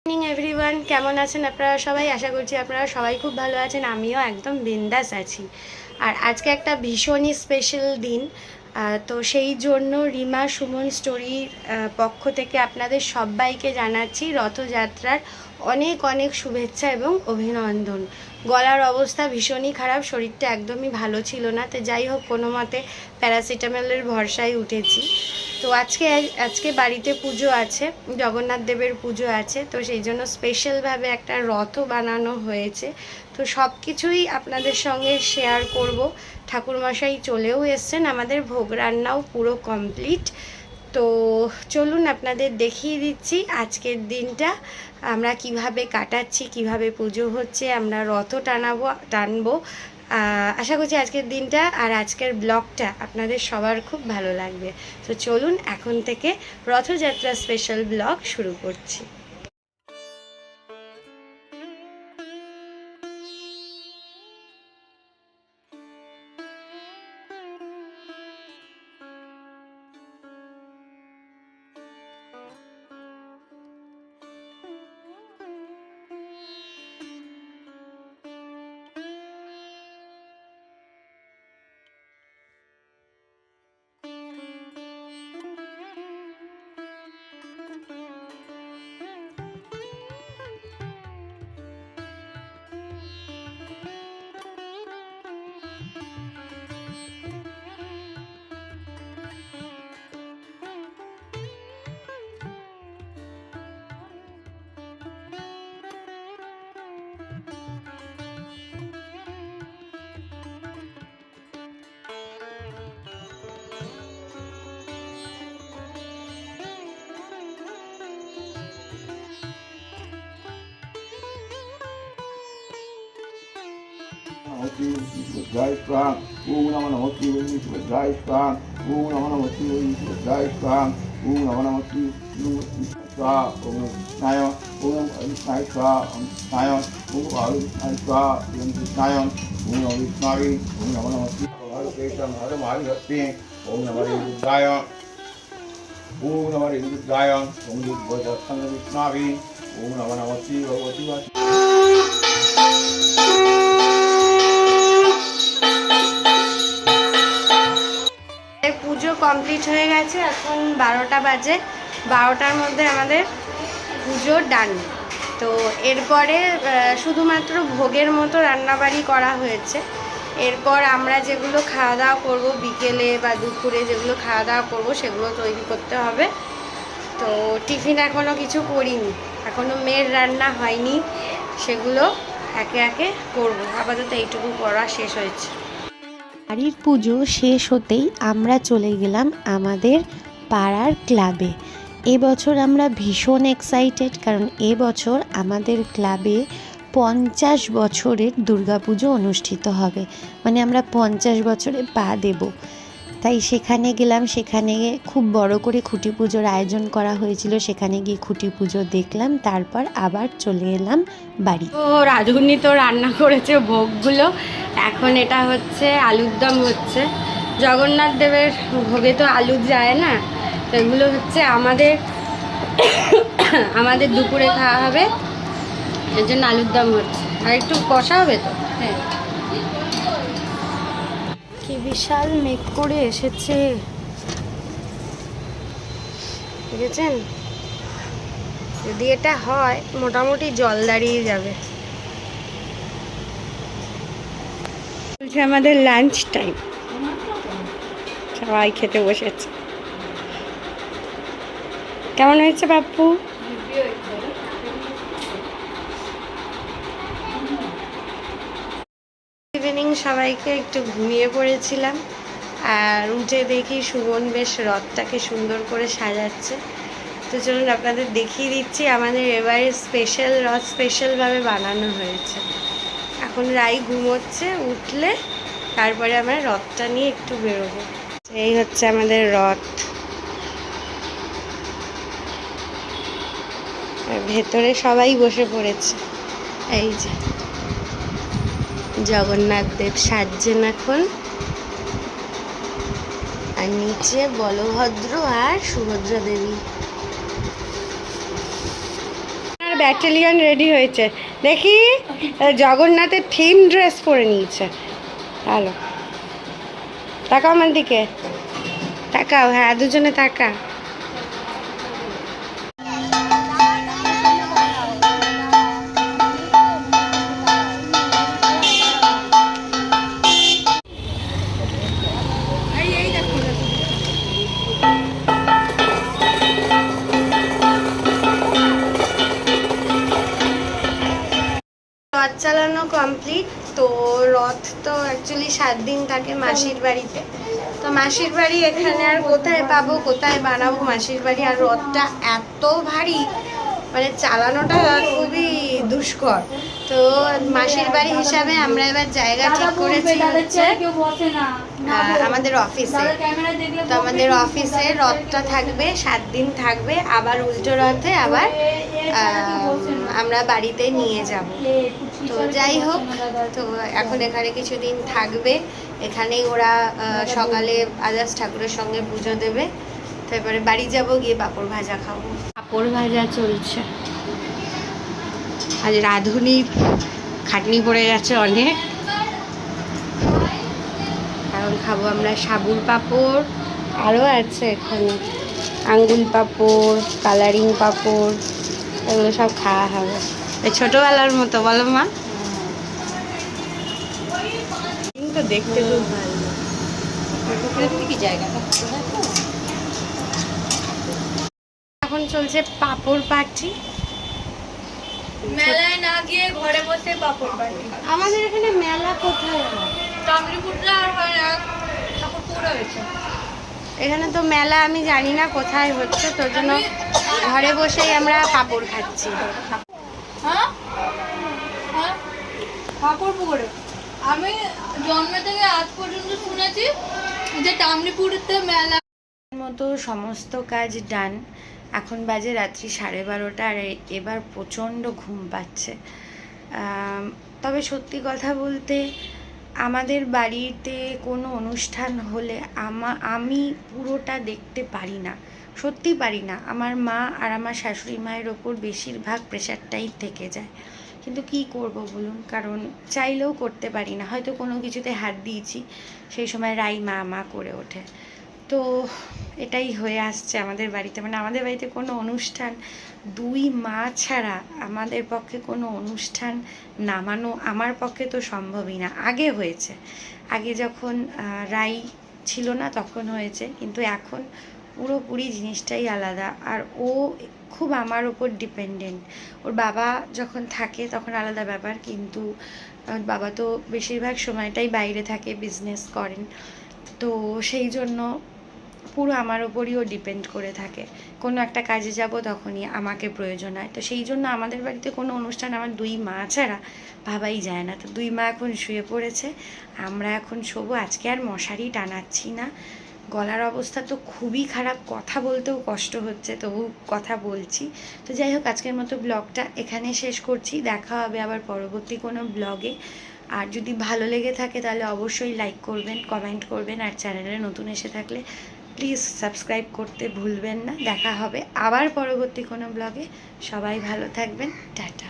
Morning everyone, কেমন আছেন আপনারা সবাই? আশা করছি আপনারা সবাই খুব ভালো আছেন। আমিও একদম বিন্দাস আছি। আর আজকে একটা ভীষণই স্পেশাল দিন। তো সেই জন্য রিমা সুমন স্টোরির পক্ষ থেকে আপনাদের সবাইকে জানাচ্ছি রথযাত্রার অনেক অনেক শুভেচ্ছা এবং অভিনন্দন। গলার অবস্থা ভীষণই খারাপ, শরীরটা একদমই ভালো ছিল না। তো যাই হোক, কোনো মতে প্যারাসিটামলের ভরসায় উঠেছি। তো আজকে বাড়িতে পুজো আছে, জগন্নাথ দেবের পুজো আছে। তো সেই জন্য স্পেশালভাবে একটা রথও বানানো হয়েছে। তো সব কিছুই আপনাদের সঙ্গে শেয়ার করব। ঠাকুরমশাই চলেও এসছেন, আমাদের ভোগ রান্নাও পুরো কমপ্লিট। তো চলুন আপনাদের দেখিয়ে দিচ্ছি আজকের দিনটা আমরা কিভাবে কাটাচ্ছি, কিভাবে পুজো হচ্ছে, আমরা রথ টানবো। আশা করছি আজকের দিনটা আর আজকের ব্লগটা আপনাদের সবার খুব ভালো লাগবে। তো চলুন এখন থেকে রথযাত্রা স্পেশাল ব্লগ শুরু করছি। Jai Swam, Om Namah Namah Shivaya, Jai Swam, Om Namah Namah Shivaya, Jai Swam, Om Namah Namah Shivaya, Om Naya, Om Naya Swa, Om Naya, Om Naya Swa, Om Naya, Om Naya, Om Namah Namah Shivaya, Kesam Hare Mahadevati, Om Namah Rinudaya, Om Namah Rinudaya, Om Nidbhoja Sangha Vishnavi, Om Namah Namah Shivaya. পুজো complete হয়ে গেছে, এখন 12টা বাজে। 12টার মধ্যে আমাদের পুজো ডান। তো এরপরে শুধুমাত্র ভোগের মতো রান্নাবাড়ি করা হয়েছে। এরপর আমরা যেগুলো খাওয়া দাওয়া করবো বিকেলে বা দুপুরে, যেগুলো খাওয়া দাওয়া করবো সেগুলো তৈরি করতে হবে। তো টিফিন এখনও কিছু করিনি, এখনও মেয়ের রান্না হয়নি, সেগুলো একে একে করবো। আপাতত এইটুকু করা শেষ হয়েছে। বাড়ির পুজো শেষ হতেই আমরা চলে গেলাম আমাদের পাড়ার ক্লাবে। এবছর আমরা ভীষণ এক্সাইটেড, কারণ এবছর আমাদের ক্লাবে 50 বছরের দুর্গাপুজো অনুষ্ঠিত হবে। মানে আমরা 50 বছরে পা দেব। তাই সেখানে গেলাম, সেখানে খুব বড় করে খুঁটি পুজোর আয়োজন করা হয়েছিল। সেখানে গিয়ে খুঁটি পুজো দেখলাম, তারপর আবার চলে এলাম বাড়ি। তো রাঁধুনি তো রান্না করেছে ভোগগুলো। এখন এটা হচ্ছে আলুর দম হচ্ছে। জগন্নাথ দেবের ভোগে তো আলু যায় না, তো এগুলো হচ্ছে আমাদের দুপুরে খাওয়া হবে, এর জন্য আলুর দম হচ্ছে। আর একটু কষা হবে তো। হ্যাঁ, কি বিশাল মেঘ করে এসেছে, দেখেছেন? যদি এটা হয় মোটামুটি জল দাঁড়িয়ে যাবে। বলছে আমাদের লাঞ্চ টাইম, সবাই খেতে বসেছে। কেমন হয়েছে বাপ্পু? ইভিনিং সবাইকে একটু ঘুমিয়ে পড়েছিলাম, আর উঠে দেখি সুমন বেশ রথটাকে সুন্দর করে সাজাচ্ছে। তো চলুন আপনাদের দেখিয়ে দিচ্ছি। আমাদের এবারে স্পেশাল রথ স্পেশালভাবে বানানো হয়েছে। এখন রাই ঘুমোচ্ছে, উঠলে তারপরে আমরা রথটা নিয়ে একটু বেরোবো। এই হচ্ছে আমাদের রথ, ভেতরে সবাই বসে পড়েছে। এই যে জগন্নাথ দেব সাজছেন এখন, আর নিচে বলভদ্র আর সুভদ্রা দেবী। ব্যাটালিয়ন রেডি হয়েছে দেখি। জগন্নাথের থিম ড্রেস পরে নিয়েছে। ভালো, তাকাও আমার দিকে, তাকাও, হ্যাঁ দুজনে তাকা। রথ চালানো কমপ্লিট। তো রথ তো অ্যাকচুয়ালি 7 দিন থাকে মাসির বাড়িতে। তো মাসির বাড়ি এখানে আর কোথায় পাবো, কোথায় বানাবো মাসির বাড়ি। আর রথটা এত ভারী, মানে চালানোটা খুবই দুষ্কর। তো মাসির বাড়ি হিসাবে আমরা এবার জায়গা ঠিক করেছি হচ্ছে আমাদের অফিসে। তো আমাদের অফিসে রথটা থাকবে, 7 দিন থাকবে। আবার উল্টো রথে আবার আমরা বাড়িতে নিয়ে যাব। তো যাই হোক, তো এখন এখানে কিছুদিন থাকবে। এখানেই ওরা সকালে আদার্স ঠাকুরের সঙ্গে পুজো দেবে। তো এবারে বাড়ি যাব, গিয়ে পাঁপড় ভাজা খাবো। পাঁপড় ভাজা চলছে। আজ রাঁধুনি খাটনি পড়ে গেছে অনেক। এখন খাবো আমরা সাবুর পাঁপড়, আরও আছে এখানে আঙ্গুল পাঁপড়, কালারিং পাঁপড়, এগুলো সব খাওয়া হবে। এই ছোটোবেলার মতো, বলো মা? কিন্তু দেখতে খুব ভালো। এখন চলছে পাঁপড় পার্টি। মেলায় না গিয়ে ঘরে বসে পাপড় পাটি। আমাদের এখানে মেলা কোথায় হয়? তামলিপুরটা আর হয় না, ঠাকুরপুরে হয়েছে। এখানে তো মেলা আমি জানি না কোথায় হচ্ছে, তোর জন্য ঘরে বসেই আমরা পাঁপড় খাচ্ছি। হ্যাঁ হ্যাঁ, ঠাকুর পুকুরে। আমি জন্ম থেকে আজ পর্যন্ত শুনেছি যে তামলিপুরেতে মেলা মতো সমস্ত কাজ ডান। এখন বাজে রাত্রি 12:30 আর এবার প্রচণ্ড ঘুম পাচ্ছে। তবে সত্যি কথা বলতে আমাদের বাড়িতে কোনো অনুষ্ঠান হলে আমি পুরোটা দেখতে পারি না, সত্যি পারি না। আমার মা আর আমার শাশুড়ি মায়ের ওপর বেশিরভাগ প্রেশারটাই থেকে যায়। কিন্তু কি করব বলুন, কারণ চাইলেও করতে পারি না। হয়তো কোনো কিছুতে হাত দিয়েছি, সেই সময় রাই মা মা করে ওঠে। তো এটাই হয়ে আসছে আমাদের বাড়িতে। মানে আমাদের বাড়িতে কোনো অনুষ্ঠান 2 মা ছাড়া আমাদের পক্ষে কোনো অনুষ্ঠান নামানো আমার পক্ষে তো সম্ভবই না। আগে হয়েছে, আগে যখন রাই ছিল না তখন হয়েছে, কিন্তু এখন পুরোপুরি জিনিসটাই আলাদা। আর ও খুব আমার ওপর ডিপেন্ডেন্ট। ওর বাবা যখন থাকে তখন আলাদা ব্যাপার, কিন্তু বাবা তো বেশিরভাগ সময়টাই বাইরে থাকে, বিজনেস করেন। তো সেই জন্য পুরো আমার ওপরই ও ডিপেন্ড করে থাকে। কোনো একটা কাজে যাব তখনই আমাকে প্রয়োজন হয়। তো সেই জন্য আমাদের বাড়িতে কোনো অনুষ্ঠান আমার 2 মা ছাড়া ভাবাই যায় না। তো 2 মা এখন শুয়ে পড়েছে, আমরা এখন শোবো। আজকে আর মশারি টানাচ্ছি না। গলার অবস্থা তো খুবই খারাপ, কথা বলতেও কষ্ট হচ্ছে, তবু কথা বলছি। তো যাই হোক, আজকের মতো ব্লগটা এখানে শেষ করছি। দেখা হবে আবার পরবর্তী কোনো ব্লগে। আর যদি ভালো লেগে থাকে তাহলে অবশ্যই লাইক করবেন, কমেন্ট করবেন। আর চ্যানেলে নতুন এসে থাকলে প্লিজ সাবস্ক্রাইব করতে ভুলবেন না। দেখা হবে আবার পরবর্তী কোনো ব্লগে। সবাই ভালো থাকবেন, টাটা।